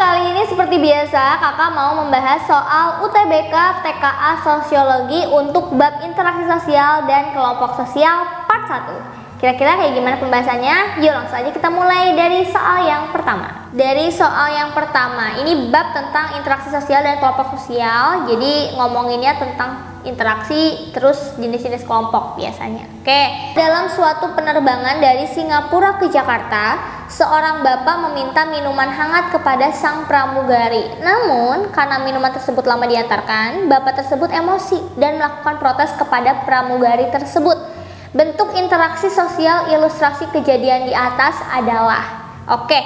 kali ini seperti biasa kakak mau membahas soal UTBK TKA Sosiologi untuk bab interaksi sosial dan kelompok sosial part 1. Kira-kira kayak gimana pembahasannya? Yuk langsung aja kita mulai dari soal yang pertama. Dari soal yang pertama, ini bab tentang interaksi sosial dan kelompok sosial. Jadi ngomonginnya tentang interaksi terus jenis-jenis kelompok biasanya. Oke, dalam suatu penerbangan dari Singapura ke Jakarta, seorang bapak meminta minuman hangat kepada sang pramugari. Namun, karena minuman tersebut lama diantarkan, bapak tersebut emosi dan melakukan protes kepada pramugari tersebut. Bentuk interaksi sosial ilustrasi kejadian di atas adalah, oke,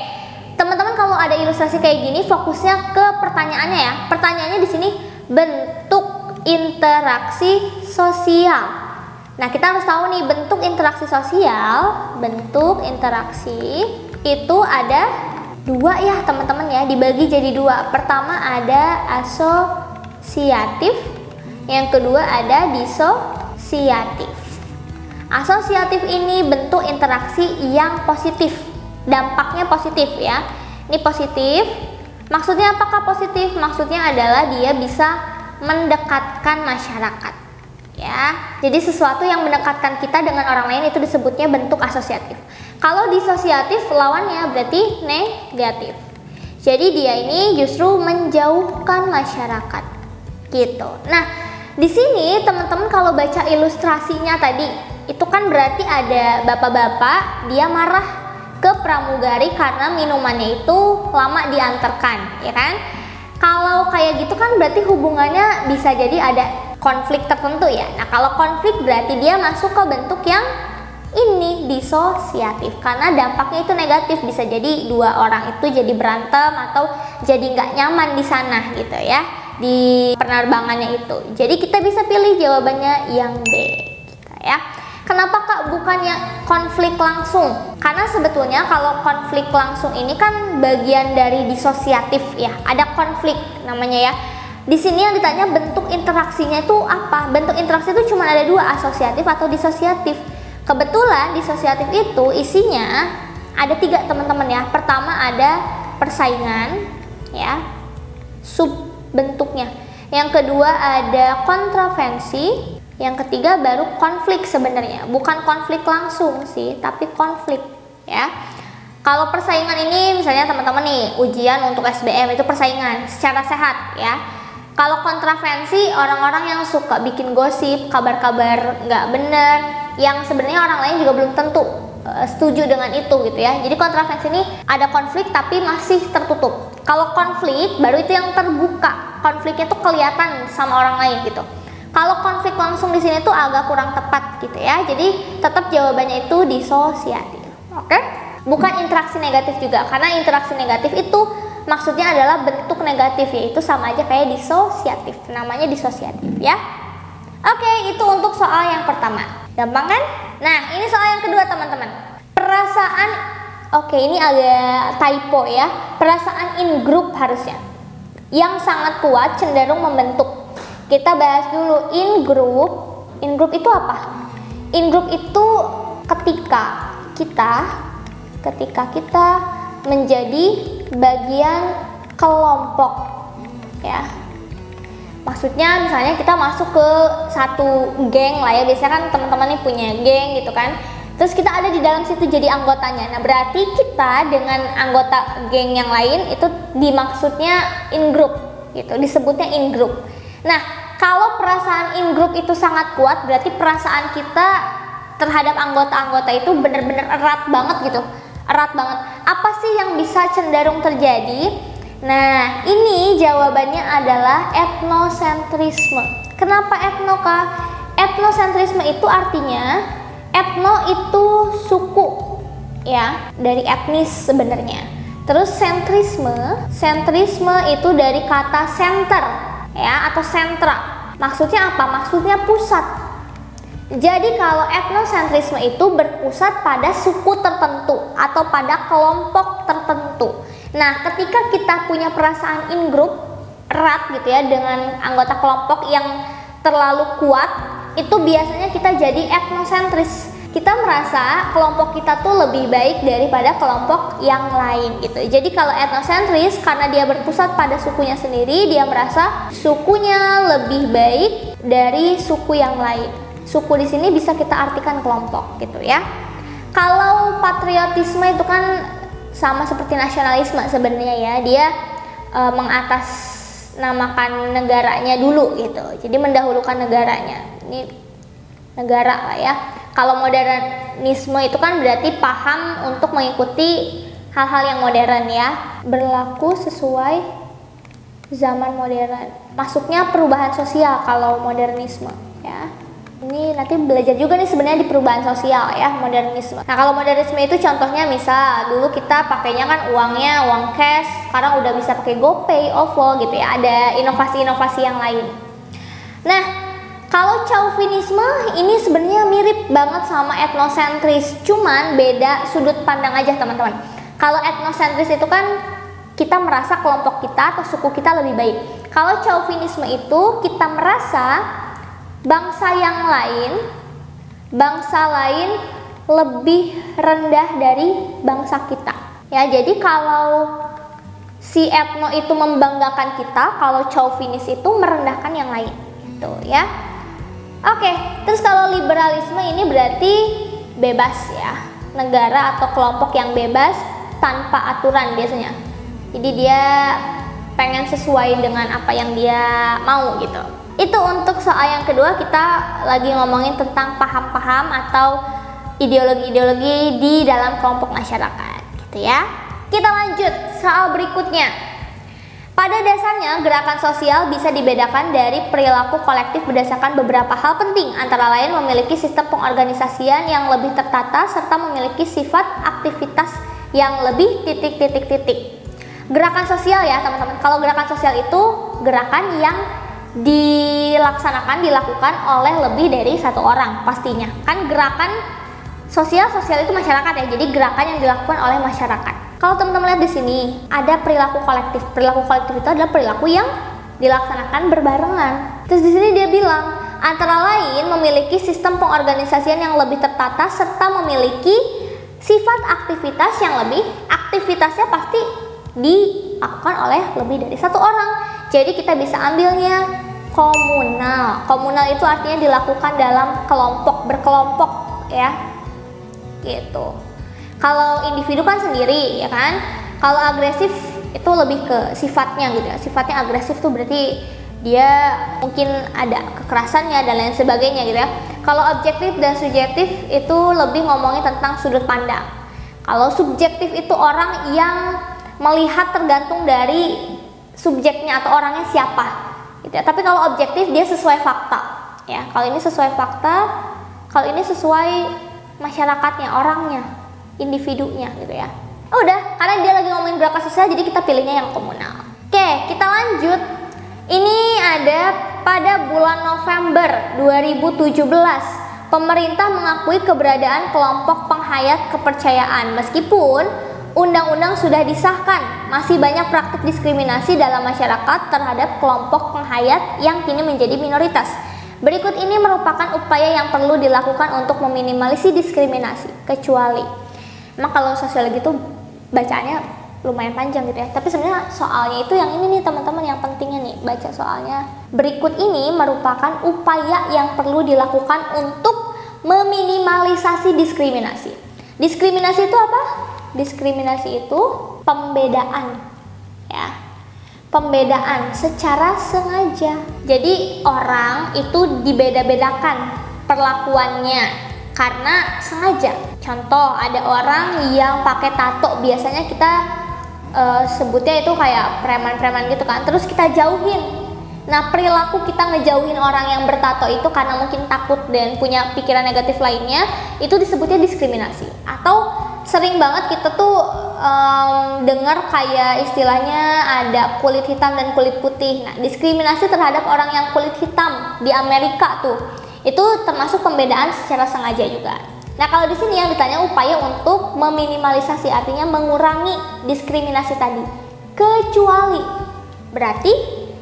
teman-teman kalau ada ilustrasi kayak gini fokusnya ke pertanyaannya ya. Pertanyaannya di sini bentuk interaksi sosial. Nah, kita harus tahu nih bentuk interaksi sosial. Bentuk interaksi itu ada dua ya teman-teman ya, dibagi jadi dua. Pertama ada asosiatif, yang kedua ada disosiatif. Asosiatif ini bentuk interaksi yang positif, dampaknya positif ya. Ini positif. Maksudnya apakah positif? Maksudnya adalah dia bisa mendekatkan masyarakat ya. Jadi sesuatu yang mendekatkan kita dengan orang lain itu disebutnya bentuk asosiatif. Kalau disosiatif lawannya berarti negatif. Jadi dia ini justru menjauhkan masyarakat gitu. Nah, di sini teman-teman kalau baca ilustrasinya tadi, itu kan berarti ada bapak-bapak dia marah ke pramugari karena minumannya itu lama diantarkan, ya kan? Kalau kayak gitu kan berarti hubungannya bisa jadi ada konflik tertentu ya. Nah, kalau konflik berarti dia masuk ke bentuk yang ini disosiatif karena dampaknya itu negatif, bisa jadi dua orang itu jadi berantem atau jadi nggak nyaman di sana gitu ya, di penerbangannya itu. Jadi kita bisa pilih jawabannya yang D gitu ya. Kenapa Kak bukannya konflik langsung? Karena sebetulnya kalau konflik langsung ini kan bagian dari disosiatif ya. Ada konflik namanya ya. Di sini yang ditanya bentuk interaksinya itu apa? Bentuk interaksi itu cuma ada dua, asosiatif atau disosiatif. Kebetulan disosiatif itu isinya ada tiga teman-teman ya. Pertama ada persaingan ya, sub bentuknya. Yang kedua ada kontravensi. Yang ketiga baru konflik sebenarnya, bukan konflik langsung sih, tapi konflik ya. Kalau persaingan ini misalnya teman-teman nih ujian untuk SBM itu persaingan secara sehat ya. Kalau kontravensi orang-orang yang suka bikin gosip, kabar-kabar nggak bener, yang sebenarnya orang lain juga belum tentu setuju dengan itu gitu ya. Jadi kontravensi ini ada konflik tapi masih tertutup. Kalau konflik baru itu yang terbuka, konfliknya tuh kelihatan sama orang lain gitu. Kalau konflik langsung di sini tuh agak kurang tepat gitu ya. Jadi tetap jawabannya itu disosiatif. Oke? Bukan interaksi negatif juga, karena interaksi negatif itu maksudnya adalah bentuk negatif, yaitu sama aja kayak disosiatif. Namanya disosiatif ya. Oke, itu untuk soal yang pertama. Gampang kan? Nah, ini soal yang kedua teman-teman. Perasaan, oke ini agak typo ya. Perasaan in group harusnya. Yang sangat kuat cenderung membentuk. Kita bahas dulu in group. In group itu apa? In group itu ketika kita menjadi bagian kelompok ya. Maksudnya misalnya kita masuk ke satu geng lah ya. Biasanya kan teman-teman nih punya geng gitu kan. Terus kita ada di dalam situ jadi anggotanya. Nah, berarti kita dengan anggota geng yang lain itu dimaksudnya in group gitu. Disebutnya in group. Nah, kalau perasaan in group itu sangat kuat, berarti perasaan kita terhadap anggota-anggota itu benar-benar erat banget gitu. Erat banget. Apa sih yang bisa cenderung terjadi? Nah, ini jawabannya adalah etnosentrisme. Kenapa etno, Kak? Etnosentrisme itu artinya, etno itu suku ya, dari etnis sebenarnya. Terus sentrisme itu dari kata center ya, atau sentra. Maksudnya apa? Maksudnya pusat. Jadi kalau etnosentrisme itu berpusat pada suku tertentu atau pada kelompok tertentu. Nah, ketika kita punya perasaan in group erat gitu ya dengan anggota kelompok yang terlalu kuat, itu biasanya kita jadi etnosentris. kita merasa kelompok kita tuh lebih baik daripada kelompok yang lain gitu. Jadi kalau etnosentris, karena dia berpusat pada sukunya sendiri, dia merasa sukunya lebih baik dari suku yang lain. Suku di sini bisa kita artikan kelompok gitu ya. Kalau patriotisme itu kan sama seperti nasionalisme sebenarnya ya, dia mengatasnamakan negaranya dulu gitu. Jadi mendahulukan negaranya. Ini negara lah ya. Kalau modernisme itu kan berarti paham untuk mengikuti hal-hal yang modern ya, berlaku sesuai zaman modern. Masuknya perubahan sosial kalau modernisme ya. Ini nanti belajar juga nih sebenarnya di perubahan sosial ya, modernisme. Nah kalau modernisme itu contohnya misal dulu kita pakainya kan uangnya uang cash, sekarang udah bisa pakai GoPay, OVO gitu ya. Ada inovasi-inovasi yang lain. Nah kalau chauvinisme ini sebenarnya mirip banget sama etnosentris, cuman beda sudut pandang aja teman-teman. Kalau etnosentris itu kan kita merasa kelompok kita atau suku kita lebih baik. Kalau chauvinisme itu kita merasa bangsa lain lebih rendah dari bangsa kita. Ya, jadi kalau si etno itu membanggakan kita, kalau chauvinis itu merendahkan yang lain, gitu ya. Oke, terus kalau liberalisme ini berarti bebas ya, negara atau kelompok yang bebas tanpa aturan biasanya. Jadi dia pengen sesuai dengan apa yang dia mau gitu. Itu untuk soal yang kedua, kita lagi ngomongin tentang paham-paham atau ideologi-ideologi di dalam kelompok masyarakat gitu ya. Kita lanjut soal berikutnya. Pada dasarnya gerakan sosial bisa dibedakan dari perilaku kolektif berdasarkan beberapa hal penting, antara lain memiliki sistem pengorganisasian yang lebih tertata serta memiliki sifat aktivitas yang lebih titik. Gerakan sosial ya teman-teman. Kalau gerakan sosial itu gerakan yang dilakukan oleh lebih dari satu orang pastinya. Kan gerakan sosial itu masyarakat ya. Jadi gerakan yang dilakukan oleh masyarakat. Kalau teman-teman lihat di sini ada perilaku kolektif. Perilaku kolektif itu adalah perilaku yang dilaksanakan berbarengan. Terus di sini dia bilang antara lain memiliki sistem pengorganisasian yang lebih tertata serta memiliki sifat aktivitas yang aktivitasnya pasti dilakukan oleh lebih dari satu orang. Jadi kita bisa ambilnya komunal. Komunal itu artinya dilakukan dalam kelompok, berkelompok ya. Gitu. Kalau individu kan sendiri ya kan. Kalau agresif itu lebih ke sifatnya gitu ya. Sifatnya agresif tuh berarti dia mungkin ada kekerasannya dan lain sebagainya gitu ya. Kalau objektif dan subjektif itu lebih ngomongin tentang sudut pandang. Kalau subjektif itu orang yang melihat tergantung dari subjeknya atau orangnya siapa gitu ya. Tapi kalau objektif dia sesuai fakta ya. Kalau ini sesuai fakta, kalau ini sesuai masyarakatnya, orangnya, individunya gitu ya. Udah, karena dia lagi ngomongin gerakan sosial jadi kita pilihnya yang komunal. Oke, kita lanjut. Ini ada pada bulan November 2017 pemerintah mengakui keberadaan kelompok penghayat kepercayaan. Meskipun undang-undang sudah disahkan, masih banyak praktik diskriminasi dalam masyarakat terhadap kelompok penghayat yang kini menjadi minoritas. Berikut ini merupakan upaya yang perlu dilakukan untuk meminimalisir diskriminasi, kecuali emang kalau sosiologi itu bacaannya lumayan panjang gitu ya. Tapi sebenarnya soalnya itu yang ini nih teman-teman, yang pentingnya nih baca soalnya. Berikut ini merupakan upaya yang perlu dilakukan untuk meminimalisasi diskriminasi. Diskriminasi itu apa? Diskriminasi itu pembedaan ya, pembedaan secara sengaja. Jadi orang itu dibeda-bedakan perlakuannya karena sengaja. Contoh, ada orang yang pakai tato, biasanya kita sebutnya itu kayak preman-preman gitu kan, terus kita jauhin. Nah, perilaku kita ngejauhin orang yang bertato itu karena mungkin takut dan punya pikiran negatif lainnya, itu disebutnya diskriminasi. Atau sering banget kita tuh dengar kayak istilahnya ada kulit hitam dan kulit putih. Nah, diskriminasi terhadap orang yang kulit hitam di Amerika tuh, itu termasuk pembedaan secara sengaja juga. Nah, kalau di sini yang ditanya upaya untuk meminimalisasi, artinya mengurangi diskriminasi tadi. Kecuali berarti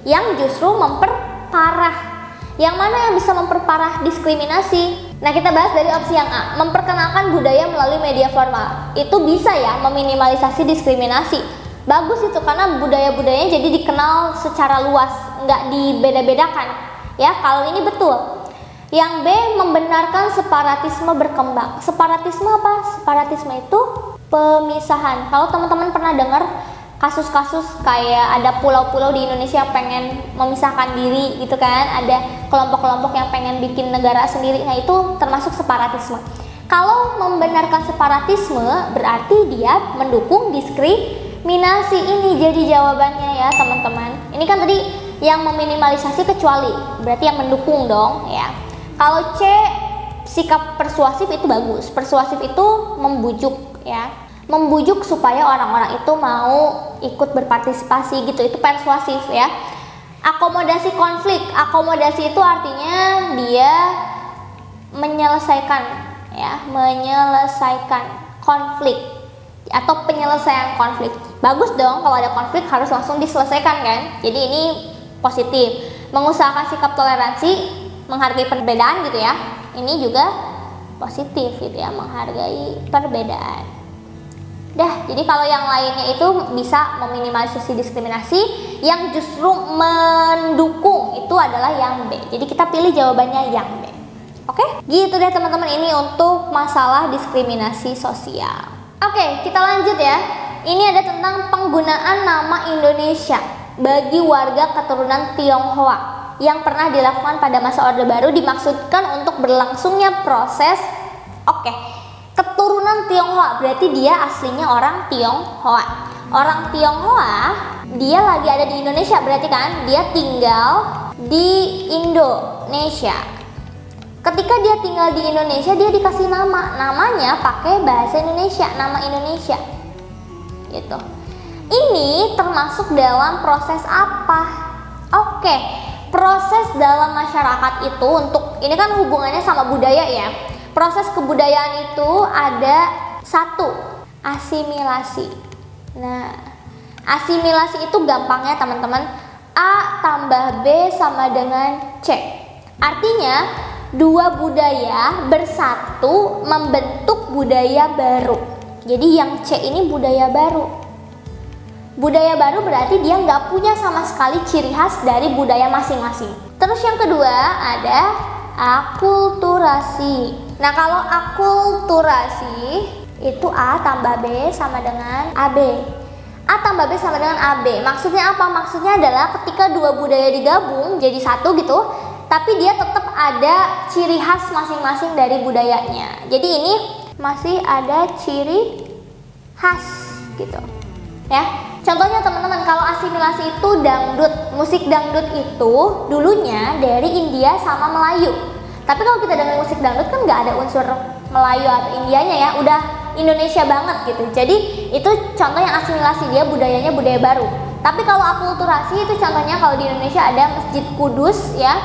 yang justru memperparah. Yang mana yang bisa memperparah diskriminasi? Nah, kita bahas dari opsi yang A, memperkenalkan budaya melalui media formal. Itu bisa ya meminimalisasi diskriminasi. Bagus itu, karena budaya-budayanya jadi dikenal secara luas, nggak dibeda-bedakan. Ya, kalau ini betul. Yang B, membenarkan separatisme berkembang. Separatisme apa? Separatisme itu pemisahan. Kalau teman-teman pernah dengar kasus-kasus kayak ada pulau-pulau di Indonesia yang pengen memisahkan diri gitu kan, ada kelompok-kelompok yang pengen bikin negara sendiri, nah itu termasuk separatisme. Kalau membenarkan separatisme berarti dia mendukung diskriminasi, ini jadi jawabannya ya teman-teman. Ini kan tadi yang meminimalisasi kecuali, berarti yang mendukung dong ya. Kalau C, sikap persuasif itu bagus. Persuasif itu membujuk ya, membujuk supaya orang-orang itu mau ikut berpartisipasi gitu, itu persuasif ya. Akomodasi konflik, akomodasi itu artinya dia menyelesaikan ya, menyelesaikan konflik atau penyelesaian konflik. Bagus dong, kalau ada konflik harus langsung diselesaikan kan, jadi ini positif. Mengusahakan sikap toleransi, menghargai perbedaan gitu ya, ini juga positif gitu ya, menghargai perbedaan. Dah, jadi kalau yang lainnya itu bisa meminimalisasi diskriminasi, yang justru mendukung itu adalah yang B. Jadi kita pilih jawabannya yang B. Oke? Gitu deh teman-teman, ini untuk masalah diskriminasi sosial. Oke, kita lanjut ya. Ini ada tentang penggunaan nama Indonesia bagi warga keturunan Tionghoa yang pernah dilakukan pada masa Orde Baru, dimaksudkan untuk berlangsungnya proses keturunan Tionghoa, berarti dia aslinya orang Tionghoa. Orang Tionghoa dia lagi ada di Indonesia, berarti kan dia tinggal di Indonesia. Ketika dia tinggal di Indonesia, dia dikasih nama, namanya pakai bahasa Indonesia, nama Indonesia gitu. Ini termasuk dalam proses apa? Proses dalam masyarakat itu, untuk ini kan hubungannya sama budaya ya. Proses kebudayaan itu ada satu, asimilasi. Nah, asimilasi itu gampangnya teman-teman, A tambah B sama dengan C. Artinya dua budaya bersatu membentuk budaya baru. Jadi yang C ini budaya baru. Budaya baru berarti dia nggak punya sama sekali ciri khas dari budaya masing-masing. Terus yang kedua ada akulturasi. Nah, kalau akulturasi itu A tambah B sama dengan AB. A tambah B sama dengan AB. Maksudnya apa? Maksudnya adalah ketika dua budaya digabung jadi satu gitu, tapi dia tetap ada ciri khas masing-masing dari budayanya. Jadi ini masih ada ciri khas gitu ya. Contohnya teman-teman, kalau asimilasi itu dangdut, musik dangdut itu dulunya dari India sama Melayu. Tapi kalau kita dengar musik dangdut kan nggak ada unsur Melayu atau Indianya ya, udah Indonesia banget gitu. Jadi itu contoh yang asimilasi, dia budayanya budaya baru. Tapi kalau akulturasi itu contohnya kalau di Indonesia ada Masjid Kudus ya,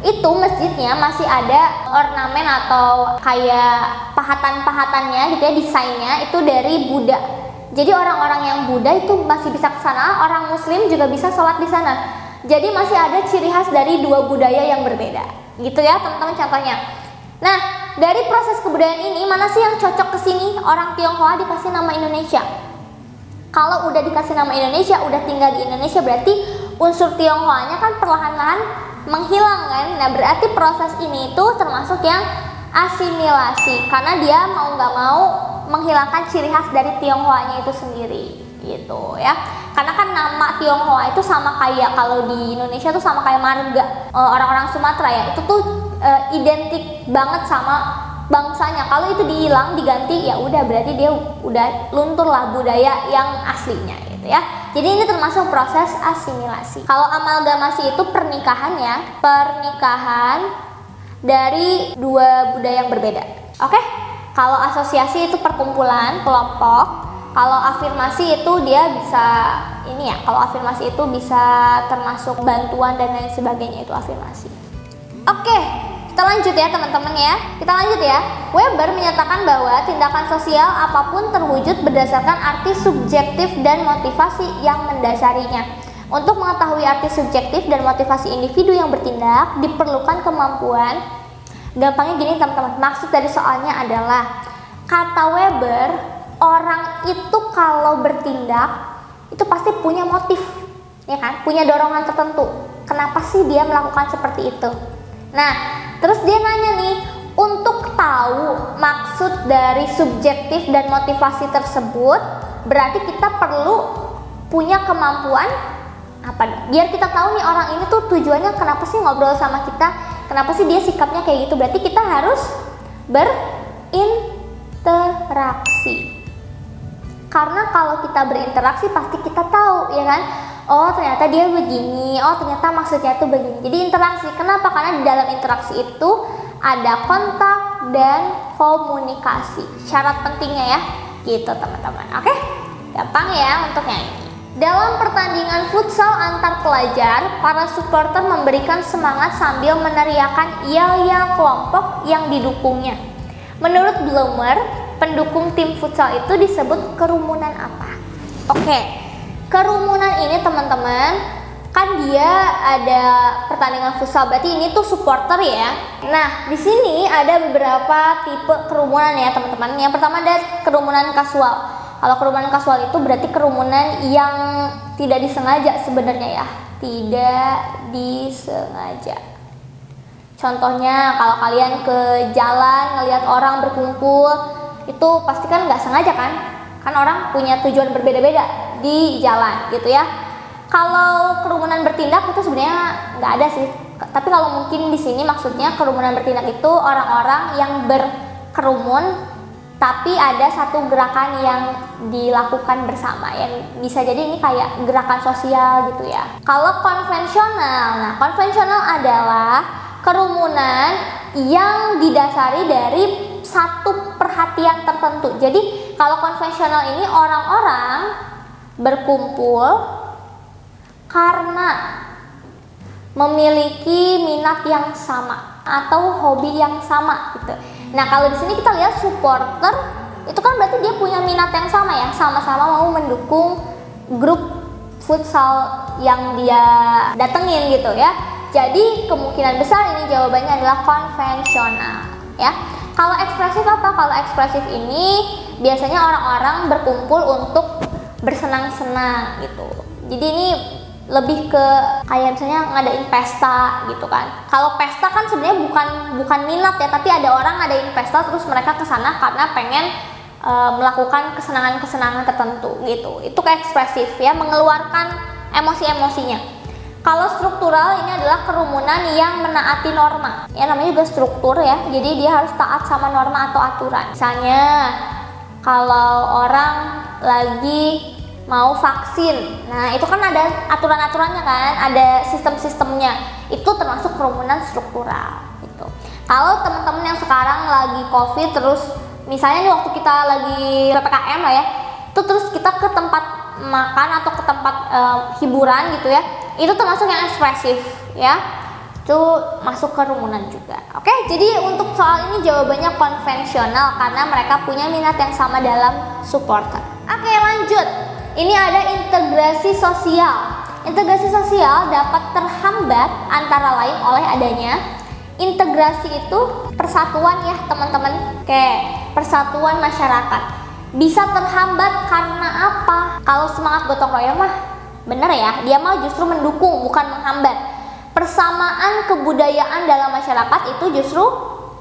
itu masjidnya masih ada ornamen atau kayak pahatan-pahatannya gitu ya, desainnya itu dari Buddha. Jadi orang-orang yang Buddha itu masih bisa ke sana, orang Muslim juga bisa sholat di sana. Jadi masih ada ciri khas dari dua budaya yang berbeda. Gitu ya teman-teman contohnya. Nah, dari proses kebudayaan ini mana sih yang cocok ke sini? Orang Tionghoa dikasih nama Indonesia. Kalau udah dikasih nama Indonesia, udah tinggal di Indonesia, berarti unsur Tionghoanya kan perlahan-lahan menghilang kan. Nah, berarti proses ini itu termasuk yang asimilasi, karena dia mau nggak mau menghilangkan ciri khas dari Tionghoanya itu sendiri gitu ya. Karena kan nama Tionghoa itu sama kayak kalau di Indonesia tuh sama kayak marga orang-orang Sumatera ya, itu tuh identik banget sama bangsanya. Kalau itu dihilang, diganti, ya udah berarti dia udah luntur lah budaya yang aslinya gitu ya. Jadi ini termasuk proses asimilasi. Kalau amalgamasi itu pernikahan ya, pernikahan dari dua budaya yang berbeda. Oke? Kalau asosiasi itu perkumpulan, kelompok. Kalau afirmasi itu dia bisa ini ya, kalau afirmasi itu bisa termasuk bantuan dan lain sebagainya, itu afirmasi. Oke, kita lanjut ya teman-teman ya. Kita lanjut ya. Weber menyatakan bahwa tindakan sosial apapun terwujud berdasarkan arti subjektif dan motivasi yang mendasarinya. Untuk mengetahui arti subjektif dan motivasi individu yang bertindak, diperlukan kemampuan Gampangnya gini teman-teman, maksud dari soalnya adalah kata Weber, orang itu kalau bertindak itu pasti punya motif, ya kan? Punya dorongan tertentu. Kenapa sih dia melakukan seperti itu? Nah, terus dia nanya nih, untuk tahu maksud dari subjektif dan motivasi tersebut, berarti kita perlu punya kemampuan apa? Biar kita tahu nih orang ini tuh tujuannya kenapa sih ngobrol sama kita, kenapa sih dia sikapnya kayak gitu. Berarti kita harus berinteraksi. Karena kalau kita berinteraksi pasti kita tahu, ya kan? Oh ternyata dia begini, oh ternyata maksudnya itu begini. Jadi interaksi, kenapa? Karena di dalam interaksi itu ada kontak dan komunikasi. Syarat pentingnya ya, gitu teman-teman. Oke, gampang ya untuknya ini. Dalam pertandingan futsal antar pelajar, para supporter memberikan semangat sambil meneriakkan yel-yel kelompok yang didukungnya. Menurut Blumer, pendukung tim futsal itu disebut kerumunan apa? Oke, kerumunan ini teman-teman, kan dia ada pertandingan futsal, berarti ini tuh supporter ya. Nah, di sini ada beberapa tipe kerumunan ya teman-teman. Yang pertama ada kerumunan kasual. Kalau kerumunan kasual itu berarti kerumunan yang tidak disengaja sebenarnya ya, tidak disengaja. Contohnya kalau kalian ke jalan ngelihat orang berkumpul, itu pasti kan nggak sengaja kan? Kan orang punya tujuan berbeda-beda di jalan gitu ya. Kalau kerumunan bertindak itu sebenarnya nggak ada sih. Tapi kalau mungkin di sini maksudnya kerumunan bertindak itu orang-orang yang berkerumun tapi ada satu gerakan yang dilakukan bersama, yang bisa jadi ini kayak gerakan sosial gitu ya. Kalau konvensional, nah konvensional adalah kerumunan yang didasari dari satu perhatian tertentu. Jadi kalau konvensional ini orang-orang berkumpul karena memiliki minat yang sama atau hobi yang sama gitu. Nah, kalau di sini kita lihat supporter itu kan berarti dia punya minat yang sama ya, sama-sama mau mendukung grup futsal yang dia datengin gitu ya. Jadi kemungkinan besar ini jawabannya adalah konvensional ya. Kalau ekspresif apa? Kalau ekspresif ini biasanya orang-orang berkumpul untuk bersenang-senang gitu. Jadi ini lebih ke kayak misalnya ngadain pesta gitu kan. Kalau pesta kan sebenarnya bukan minat ya, tapi ada orang ngadain pesta terus mereka kesana karena pengen melakukan kesenangan-kesenangan tertentu gitu. Itu kayak ekspresif ya, mengeluarkan emosi-emosinya. Kalau struktural ini adalah kerumunan yang menaati norma. Ya namanya juga struktur ya. Jadi dia harus taat sama norma atau aturan. Misalnya kalau orang lagi mau vaksin, nah itu kan ada aturan-aturannya kan, ada sistem-sistemnya. Itu termasuk kerumunan struktural gitu. Kalau teman-teman yang sekarang lagi COVID, terus misalnya nih waktu kita lagi PPKM lah ya, itu terus kita ke tempat makan atau ke tempat hiburan gitu ya, itu termasuk yang ekspresif ya, itu masuk kerumunan juga. Oke, jadi untuk soal ini jawabannya konvensional karena mereka punya minat yang sama dalam supporter. Oke, lanjut. Ini ada integrasi sosial. Integrasi sosial dapat terhambat antara lain oleh adanya integrasi itu persatuan ya teman-teman, kayak persatuan masyarakat. Bisa terhambat karena apa? Kalau semangat gotong royong mah bener ya, dia mah justru mendukung bukan menghambat. Persamaan kebudayaan dalam masyarakat itu justru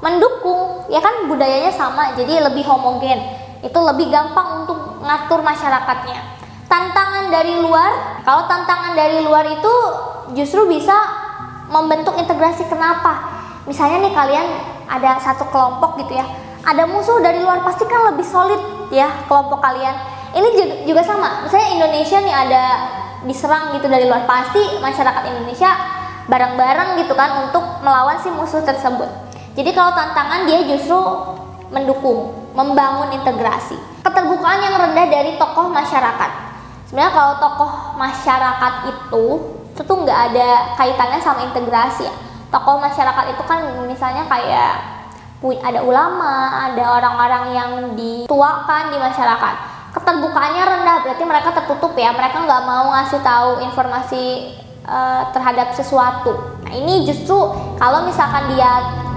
mendukung, ya kan budayanya sama, jadi lebih homogen. Itu lebih gampang untuk ngatur masyarakatnya. Tantangan dari luar, kalau tantangan dari luar itu justru bisa membentuk integrasi. Kenapa? Misalnya nih kalian ada satu kelompok gitu ya, ada musuh dari luar, pasti kan lebih solid ya kelompok kalian. Ini juga sama, misalnya Indonesia nih ada diserang gitu dari luar, pasti masyarakat Indonesia bareng-bareng gitu kan untuk melawan si musuh tersebut. Jadi kalau tantangan dia justru mendukung, membangun integrasi. Keterbukaan yang rendah dari tokoh masyarakat. Sebenarnya kalau tokoh masyarakat itu tuh nggak ada kaitannya sama integrasi ya. Tokoh masyarakat itu kan misalnya kayak ada ulama, ada orang-orang yang dituakan di masyarakat. Keterbukaannya rendah, berarti mereka tertutup ya, mereka nggak mau ngasih tahu informasi terhadap sesuatu. Nah ini justru kalau misalkan dia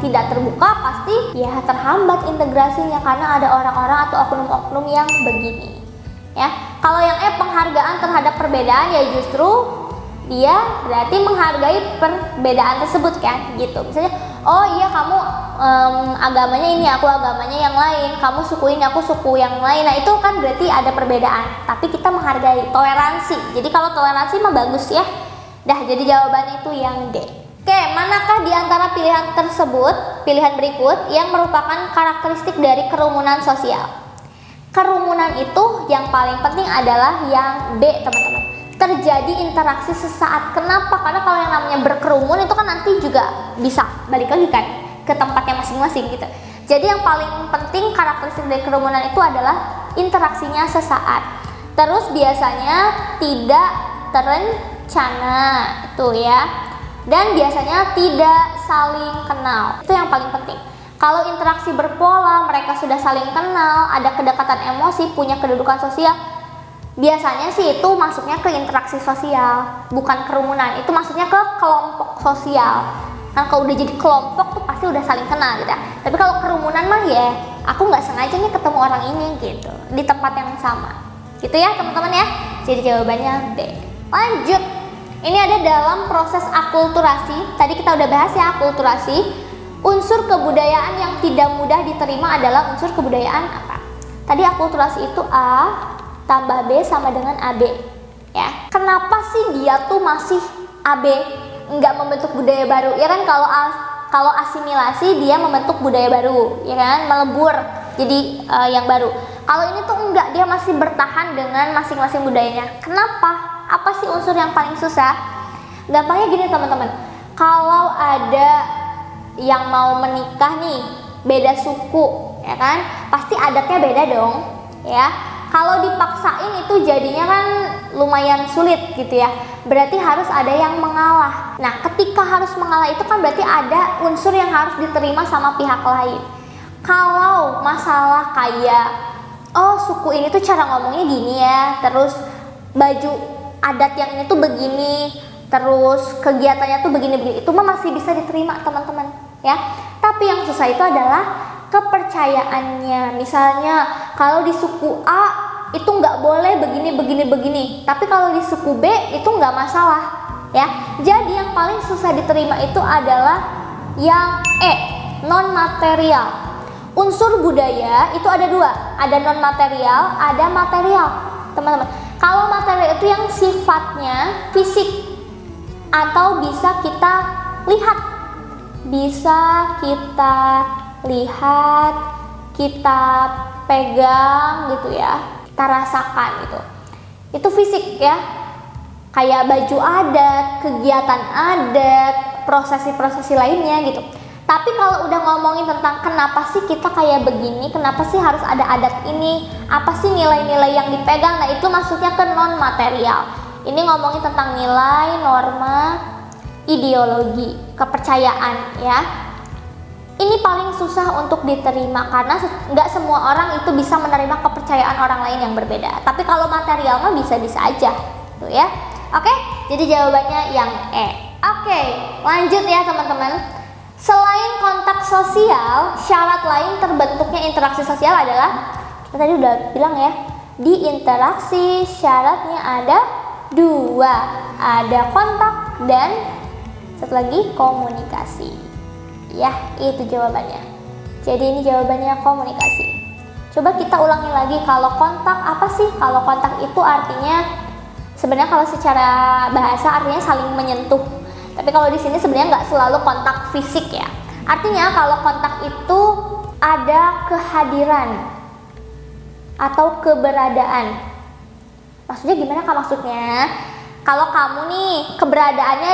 tidak terbuka, pasti ya terhambat integrasinya karena ada orang-orang atau oknum-oknum yang begini. Ya, kalau yang penghargaan terhadap perbedaan ya justru dia berarti menghargai perbedaan tersebut kan, gitu. Misalnya, oh iya kamu agamanya ini, aku agamanya yang lain, kamu suku ini, aku suku yang lain. Nah itu kan berarti ada perbedaan, tapi kita menghargai, toleransi. Jadi kalau toleransi mah bagus ya. Dah, jadi jawabannya itu yang D. Oke, manakah di antara pilihan tersebut, pilihan berikut yang merupakan karakteristik dari kerumunan sosial? Kerumunan itu yang paling penting adalah yang B, teman-teman. Terjadi interaksi sesaat. Kenapa? Karena kalau yang namanya berkerumun itu kan nanti juga bisa balik lagi kan ke tempatnya masing-masing gitu. Jadi yang paling penting karakteristik dari kerumunan itu adalah interaksinya sesaat. Terus biasanya tidak terencana, itu ya. Dan biasanya tidak saling kenal. Itu yang paling penting. Kalau interaksi berpola, mereka sudah saling kenal, ada kedekatan emosi, punya kedudukan sosial, biasanya sih itu masuknya ke interaksi sosial, bukan kerumunan. Itu masuknya ke kelompok sosial. Nah kalau udah jadi kelompok tuh pasti udah saling kenal gitu. Tapi kalau kerumunan mah ya, aku nggak sengaja nih ketemu orang ini gitu, di tempat yang sama. Gitu ya teman-teman ya. Jadi jawabannya B. Lanjut. Ini ada dalam proses akulturasi. Tadi kita udah bahas ya akulturasi. Unsur kebudayaan yang tidak mudah diterima adalah unsur kebudayaan apa? Tadi akulturasi itu A tambah B sama dengan AB. Ya. Kenapa sih dia tuh masih AB, nggak membentuk budaya baru? Ya kan kalau asimilasi dia membentuk budaya baru, ya kan? Melebur jadi yang baru. Kalau ini tuh enggak, dia masih bertahan dengan masing-masing budayanya. Kenapa? Apa sih unsur yang paling susah? Gampangnya gini teman-teman, kalau ada yang mau menikah nih, beda suku, ya kan? Pasti adatnya beda dong, ya. Kalau dipaksain itu jadinya kan lumayan sulit gitu ya. Berarti harus ada yang mengalah. Nah, ketika harus mengalah itu kan berarti ada unsur yang harus diterima sama pihak lain. Kalau masalah kayak, oh suku ini tuh cara ngomongnya gini ya, terus baju adat yang ini tuh begini, terus kegiatannya tuh begini-begini, itu mah masih bisa diterima teman-teman ya. Tapi yang susah itu adalah kepercayaannya. Misalnya kalau di suku A itu nggak boleh begini, tapi kalau di suku B itu nggak masalah ya. Jadi yang paling susah diterima itu adalah yang E, non material. Unsur budaya itu ada dua, ada non material, ada material teman-teman. Kalau material itu yang sifatnya fisik atau bisa kita lihat, kita pegang gitu ya, kita rasakan gitu. Itu fisik ya, kayak baju adat, kegiatan adat, prosesi-prosesi lainnya gitu. Tapi kalau udah ngomongin tentang kenapa sih kita kayak begini, kenapa sih harus ada adat ini, apa sih nilai-nilai yang dipegang, nah itu masuknya ke non material. Ini ngomongin tentang nilai, norma, ideologi, kepercayaan ya. Ini paling susah untuk diterima karena nggak semua orang itu bisa menerima kepercayaan orang lain yang berbeda. Tapi kalau material mah bisa-bisa aja tuh ya. Oke, jadi jawabannya yang E. Oke, lanjut ya teman-teman. Selain kontak sosial, syarat lain terbentuknya interaksi sosial adalah, kita tadi udah bilang ya, di interaksi syaratnya ada dua, ada kontak dan satu lagi komunikasi. Ya, itu jawabannya. Jadi ini jawabannya komunikasi. Coba kita ulangi lagi, kalau kontak apa sih? Kalau kontak itu artinya, sebenarnya kalau secara bahasa artinya saling menyentuh. Tapi kalau di sini sebenarnya nggak selalu kontak fisik ya. Artinya kalau kontak itu ada kehadiran atau keberadaan. Maksudnya gimana Kak maksudnya? Kalau kamu nih keberadaannya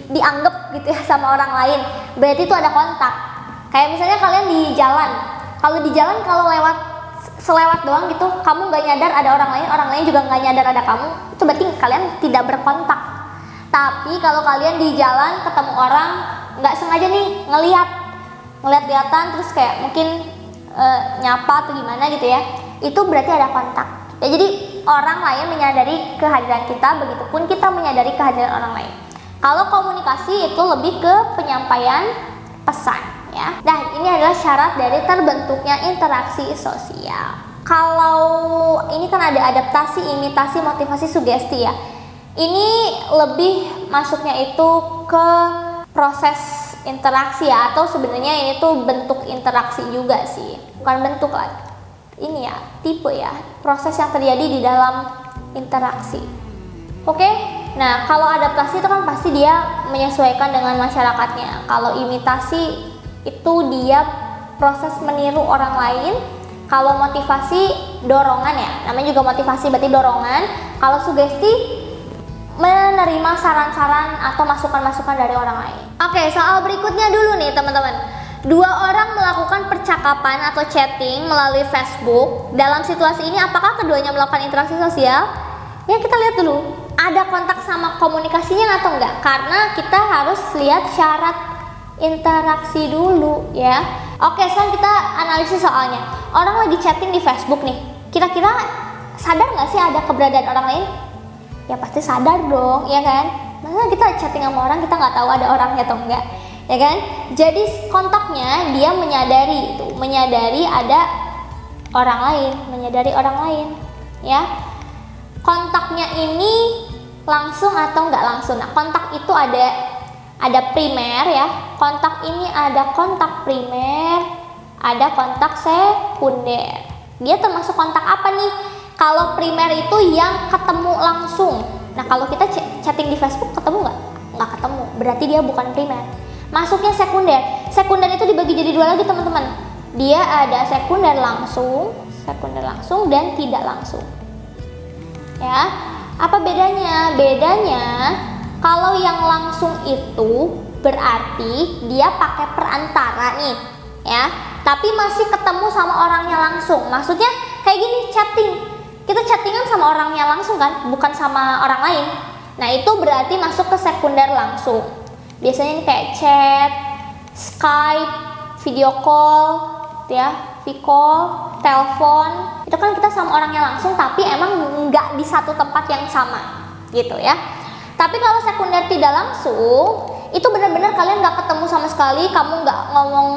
dianggap gitu ya sama orang lain, berarti itu ada kontak. Kayak misalnya kalian di jalan. Kalau di jalan kalau selewat doang gitu, kamu nggak nyadar ada orang lain juga nggak nyadar ada kamu, itu berarti kalian tidak berkontak. Tapi kalau kalian di jalan ketemu orang nggak sengaja nih ngeliat-lihatan terus kayak mungkin nyapa atau gimana gitu ya, itu berarti ada kontak. Ya, jadi orang lain menyadari kehadiran kita, begitupun kita menyadari kehadiran orang lain. Kalau komunikasi itu lebih ke penyampaian pesan ya. Nah, ini adalah syarat dari terbentuknya interaksi sosial. Kalau ini kan ada adaptasi, imitasi, motivasi, sugesti ya. Ini lebih masuknya itu ke proses interaksi ya, atau sebenarnya ini tuh bentuk interaksi juga sih. Bukan bentuk lah. Ini ya, tipe ya, proses yang terjadi di dalam interaksi. Oke? Nah, kalau adaptasi itu kan pasti dia menyesuaikan dengan masyarakatnya. Kalau imitasi itu dia proses meniru orang lain. Kalau motivasi dorongan ya, namanya juga motivasi berarti dorongan. Kalau sugesti menerima saran-saran atau masukan-masukan dari orang lain. Oke, soal berikutnya dulu nih teman-teman. Dua orang melakukan percakapan atau chatting melalui Facebook. Dalam situasi ini apakah keduanya melakukan interaksi sosial? Ya, kita lihat dulu. Ada kontak sama komunikasinya atau enggak? Karena kita harus lihat syarat interaksi dulu ya. Oke, sekarang kita analisis soalnya. Orang lagi chatting di Facebook nih. Kira-kira sadar nggak sih ada keberadaan orang lain? Ya pasti sadar dong, ya kan? Masa kita chatting sama orang kita nggak tahu ada orangnya atau enggak, ya kan? Jadi kontaknya dia menyadari ada orang lain, ya. Kontaknya ini langsung atau nggak langsung? Nah, kontak itu ada primer ya. Kontak ini ada kontak primer, ada kontak sekunder. Dia termasuk kontak apa nih? Kalau primer itu yang ketemu langsung. Nah, kalau kita chatting di Facebook ketemu nggak? Nggak ketemu. Berarti dia bukan primer. Masuknya sekunder. Sekunder itu dibagi jadi dua lagi teman-teman. Dia ada sekunder langsung dan tidak langsung. Ya, apa bedanya? Bedanya kalau yang langsung itu berarti dia pakai perantara nih, ya. Tapi masih ketemu sama orangnya langsung. Maksudnya kayak gini, chatting. Kita chattingan sama orangnya langsung kan, bukan sama orang lain. Nah, itu berarti masuk ke sekunder langsung. Biasanya ini kayak chat, Skype, video call, ya, V-call, telepon. Itu kan kita sama orangnya langsung, tapi emang nggak di satu tempat yang sama, gitu ya. Tapi kalau sekunder tidak langsung, itu benar-benar kalian nggak ketemu sama sekali, kamu nggak ngomong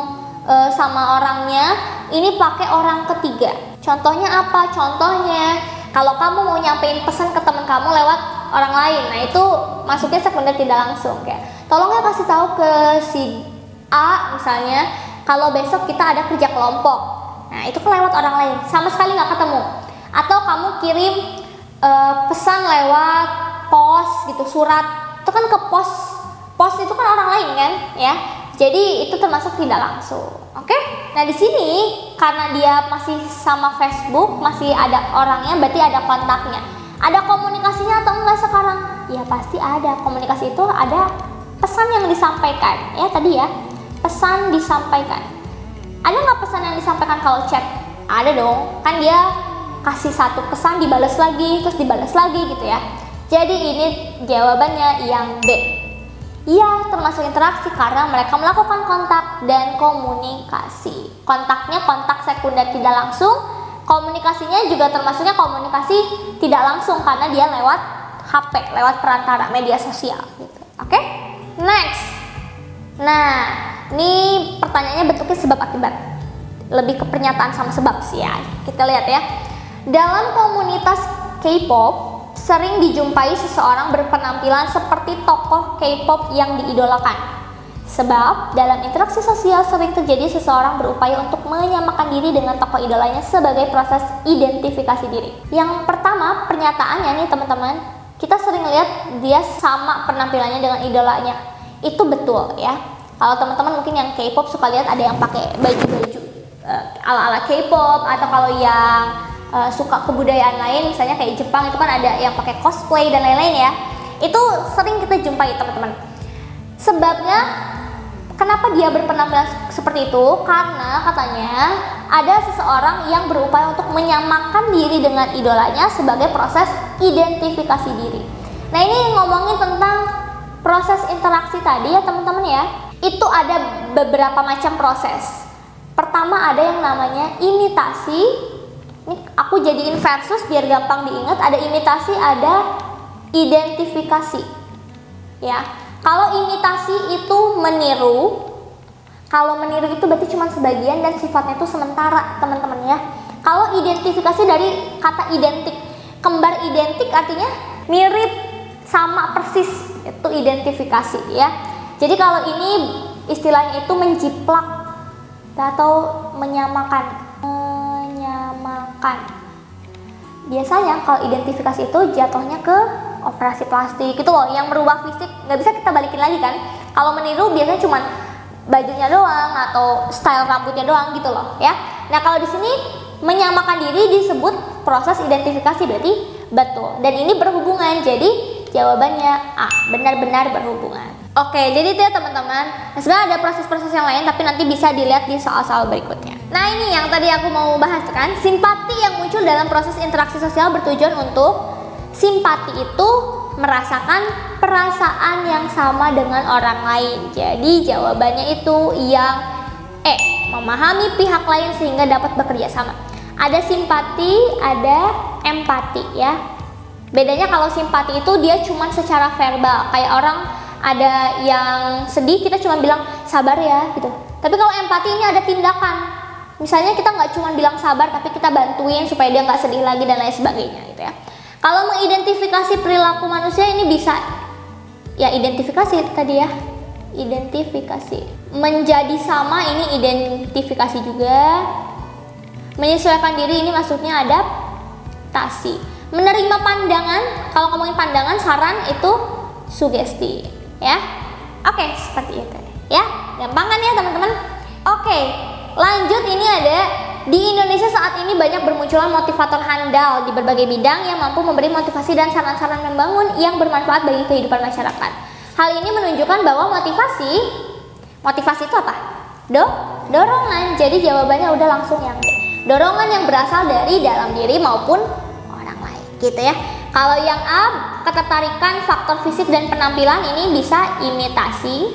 sama orangnya, ini pakai orang ketiga. Contohnya apa? Contohnya kalau kamu mau nyampein pesan ke teman kamu lewat orang lain, nah itu masuknya sekunder tidak langsung. Kayak tolong ya kasih tahu ke si A misalnya, kalau besok kita ada kerja kelompok. Nah itu kan lewat orang lain, sama sekali nggak ketemu. Atau kamu kirim pesan lewat pos gitu, surat, itu kan ke pos itu kan orang lain kan, ya. Jadi itu termasuk tidak langsung. Oke? Nah, di sini karena dia masih sama Facebook, masih ada orangnya, berarti ada kontaknya. Ada komunikasinya atau enggak sekarang? Ya pasti ada. Komunikasi itu ada pesan yang disampaikan. Ya tadi ya, pesan disampaikan. Ada nggak pesan yang disampaikan kalau chat? Ada dong. Kan dia kasih satu pesan dibalas lagi, terus dibalas lagi gitu ya. Jadi ini jawabannya yang B. Iya, termasuk interaksi karena mereka melakukan kontak dan komunikasi. Kontaknya kontak sekunder tidak langsung, komunikasinya juga termasuknya komunikasi tidak langsung karena dia lewat HP, lewat perantara media sosial gitu. Oke? Next. Nah, ini pertanyaannya bentuknya sebab akibat. Lebih ke pernyataan sama sebab sih ya. Kita lihat ya. Dalam komunitas K-pop sering dijumpai seseorang berpenampilan seperti tokoh K-pop yang diidolakan. Sebab dalam interaksi sosial sering terjadi seseorang berupaya untuk menyamakan diri dengan tokoh idolanya sebagai proses identifikasi diri. Yang pertama, pernyataannya nih teman-teman, kita sering lihat dia sama penampilannya dengan idolanya. Itu betul ya. Kalau teman-teman mungkin yang K-pop suka lihat ada yang pakai baju-baju ala-ala K-pop, atau kalau yang suka kebudayaan lain misalnya kayak Jepang itu kan ada yang pakai cosplay dan lain-lain ya. Itu sering kita jumpai teman-teman. Sebabnya kenapa dia berpenampilan seperti itu? Karena katanya ada seseorang yang berupaya untuk menyamakan diri dengan idolanya sebagai proses identifikasi diri. Nah, ini ngomongin tentang proses interaksi tadi ya teman-teman ya. Itu ada beberapa macam proses. Pertama ada yang namanya imitasi. Ini aku jadiin versus biar gampang diingat. Ada imitasi, ada identifikasi. Ya, kalau imitasi itu meniru, Kalau meniru itu berarti cuma sebagian dan sifatnya itu sementara, teman-teman ya. Kalau identifikasi dari kata identik, kembar identik artinya mirip, sama persis, itu identifikasi ya. Jadi kalau ini istilahnya itu menjiplak atau menyamakan. Biasanya kalau identifikasi itu jatuhnya ke operasi plastik itu loh, yang merubah fisik, nggak bisa kita balikin lagi kan. Kalau meniru biasanya cuma bajunya doang atau style rambutnya doang gitu loh ya. Nah kalau di sini menyamakan diri disebut proses identifikasi, berarti betul. Dan ini berhubungan, jadi jawabannya A, benar-benar berhubungan. Oke, jadi itu ya teman-teman. Nah, sebenarnya ada proses-proses yang lain tapi nanti bisa dilihat di soal-soal berikutnya. Nah ini yang tadi aku mau bahas kan, simpati yang muncul dalam proses interaksi sosial bertujuan untuk simpati itu merasakan perasaan yang sama dengan orang lain. Jadi jawabannya itu yang E, memahami pihak lain sehingga dapat bekerja sama. Ada simpati, ada empati ya. Bedanya kalau simpati itu dia cuma secara verbal, kayak orang ada yang sedih kita cuma bilang sabar ya gitu. Tapi kalau empati ini ada tindakan. Misalnya kita nggak cuma bilang sabar tapi kita bantuin supaya dia nggak sedih lagi dan lain sebagainya gitu ya. Kalau mengidentifikasi perilaku manusia ini bisa ya identifikasi tadi ya. Identifikasi. Menjadi sama ini identifikasi juga. Menyesuaikan diri ini maksudnya adaptasi. Menerima pandangan, kalau ngomongin pandangan, saran itu sugesti ya. Oke, seperti itu ya. Gampang kan ya teman-teman? Oke, lanjut, ini ada di Indonesia saat ini banyak bermunculan motivator handal di berbagai bidang yang mampu memberi motivasi dan saran-saran membangun yang bermanfaat bagi kehidupan masyarakat. Hal ini menunjukkan bahwa motivasi itu apa? Dorongan. Jadi jawabannya udah langsung yang D. Dorongan yang berasal dari dalam diri maupun orang lain gitu ya. Kalau yang A, ketertarikan, faktor fisik dan penampilan, ini bisa imitasi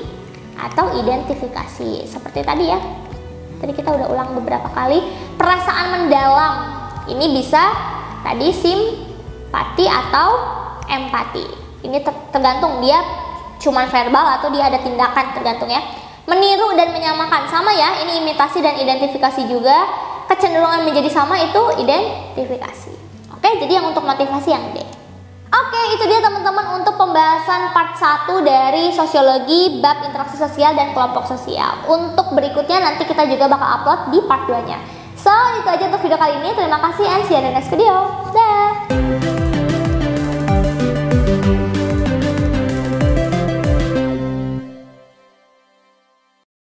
atau identifikasi. Seperti tadi ya. Tadi kita udah ulang beberapa kali. Perasaan mendalam, ini bisa tadi simpati atau empati. Ini tergantung dia cuman verbal atau dia ada tindakan, tergantung ya. Meniru dan menyamakan, sama ya. Ini imitasi dan identifikasi juga. Kecenderungan menjadi sama itu identifikasi. Oke, jadi yang untuk motivasi yang D. Oke, itu dia teman-teman untuk pembahasan part 1 dari sosiologi bab interaksi sosial dan kelompok sosial. Untuk berikutnya nanti kita juga bakal upload di part 2-nya. So, itu aja untuk video kali ini. Terima kasih and see you in the next video. Dah.